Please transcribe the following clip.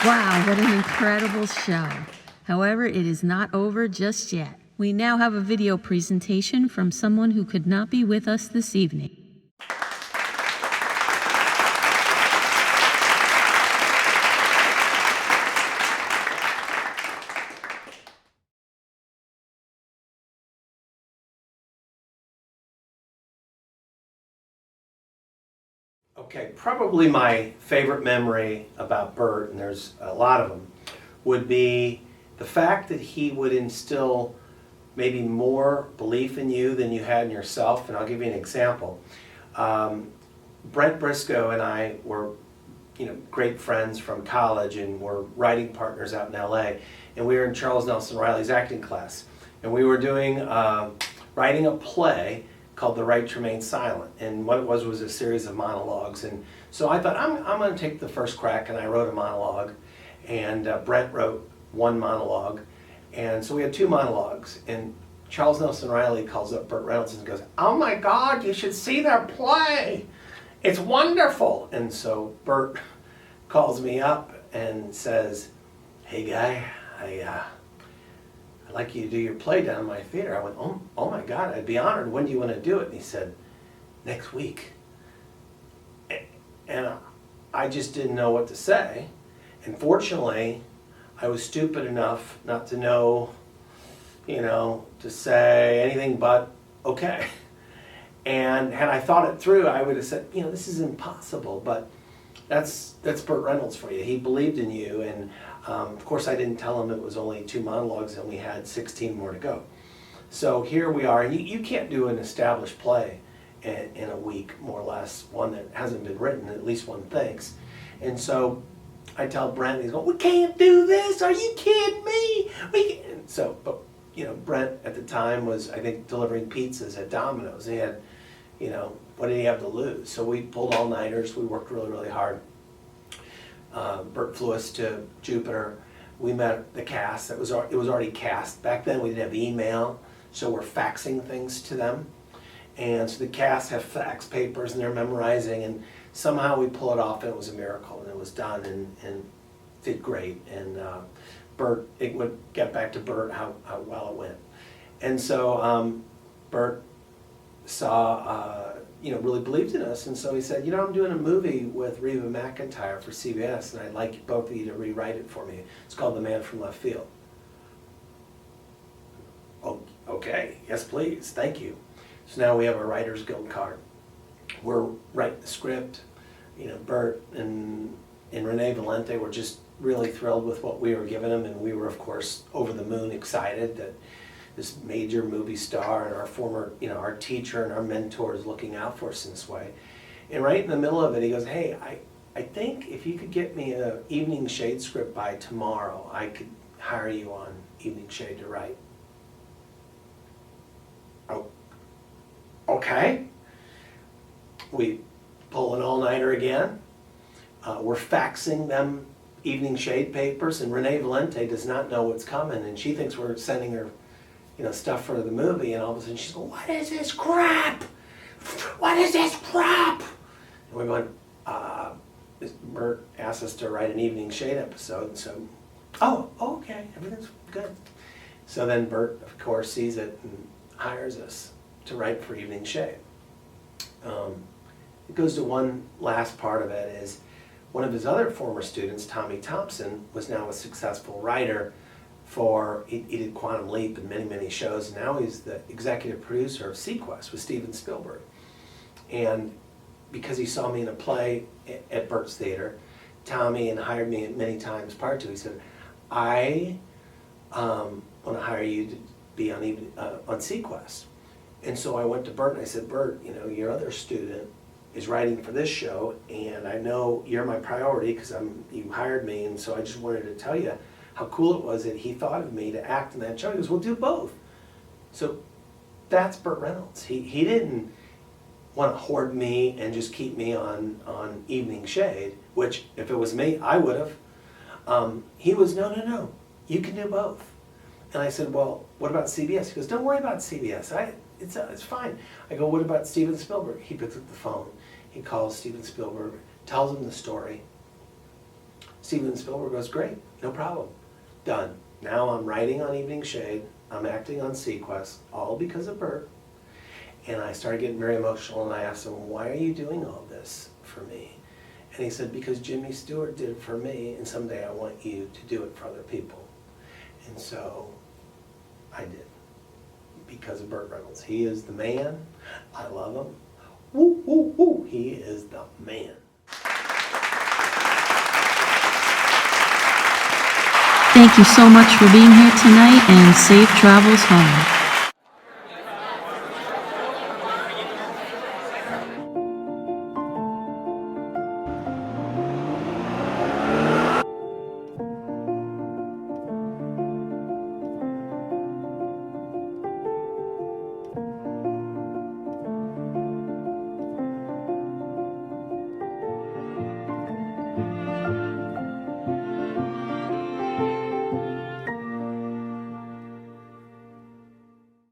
Wow, what an incredible show. However, it is not over just yet. We now have a video presentation from someone who could not be with us this evening. Okay, probably my favorite memory about Bert, and there's a lot of them, would be the fact that he would instill maybe more belief in you than you had in yourself. And I'll give you an example. Brent Briscoe and I were, great friends from college, and we're writing partners out in LA. And we were in Charles Nelson Riley's acting class, and we were doing writing a play called The Right to Remain Silent, and what it was a series of monologues. And so I thought, I'm going to take the first crack, and I wrote a monologue, and Brent wrote one monologue, and so we had two monologues. And Charles Nelson Riley calls up Burt Reynolds and goes, "Oh my God, you should see their play. It's wonderful." And so Burt calls me up and says, "Hey guy, I'd like you to do your play down in my theater." I went, oh my God, I'd be honored. When do you want to do it? And he said, "Next week." And I just didn't know what to say. And fortunately, I was stupid enough not to know, to say anything but okay. And had I thought it through, I would have said, this is impossible. But that's Burt Reynolds for you. He believed in you, and of course I didn't tell him it was only two monologues and we had 16 more to go. So here we are, and you can't do an established play in a week, more or less, one that hasn't been written, at least one thinks. And so I tell Brent, he's going, "We can't do this, are you kidding me?" But Brent at the time was, I think, delivering pizzas at Domino's. He had, what did he have to lose? So we pulled all-nighters, we worked really, really hard. Bert flew us to Jupiter. We met the cast. It was already cast. Back then we didn't have email, so we're faxing things to them. And so the cast have fax papers and they're memorizing, and somehow we pull it off, and it was a miracle, and it was done and did great. And Bert, it would get back to Bert how well it went. And so Bert saw, really believed in us, and so he said, "I'm doing a movie with Reba McEntire for CBS, and I'd like both of you to rewrite it for me. It's called The Man from Left Field." "Oh, okay, yes please, thank you." So now we have a Writers Guild card. We're writing the script. Bert and Renee Valente were just really thrilled with what we were giving them, and we were, of course, over the moon excited that this major movie star and our former, our teacher and our mentor is looking out for us in this way. And right in the middle of it, he goes, "Hey, I think if you could get me an Evening Shade script by tomorrow, I could hire you on Evening Shade to write." "Oh, okay." We pull an all-nighter again. We're faxing them Evening Shade papers, and Renee Valente does not know what's coming, and she thinks we're sending her stuff for the movie, and all of a sudden she's going, "What is this crap? What is this crap?" And we're going, Bert asked us to write an Evening Shade episode, and so, "Oh, okay, everything's good." So then Bert, of course, sees it and hires us to write for Evening Shade. It goes to one last part of it is one of his other former students, Tommy Thompson, was now a successful writer he did Quantum Leap and many, many shows, and now he's the executive producer of seaQuest with Steven Spielberg. And because he saw me in a play at Bert's Theater, Tommy, and hired me many times prior to, he said, "I want to hire you to be on seaQuest." And so I went to Bert and I said, "Bert, your other student is writing for this show, and I know you're my priority because you hired me, and so I just wanted to tell you how cool it was that he thought of me to act in that show." He goes, "We'll do both." So that's Burt Reynolds. He didn't want to hoard me and just keep me on Evening Shade, which if it was me, I would have. He was, no, you can do both. And I said, "Well, what about CBS?" He goes, "Don't worry about CBS. It's fine." I go, "What about Steven Spielberg?" He picks up the phone. He calls Steven Spielberg, tells him the story. Steven Spielberg goes, great, no problem. Done. Now I'm writing on Evening Shade. I'm acting on Sequest, all because of Bert. And I started getting very emotional, and I asked him, why are you doing all this for me? And he said, because Jimmy Stewart did it for me, and someday I want you to do it for other people. And so I did, because of Burt Reynolds. He is the man. I love him. Woo, woo, woo. He is the man. Thank you so much for being here tonight, and safe travels home.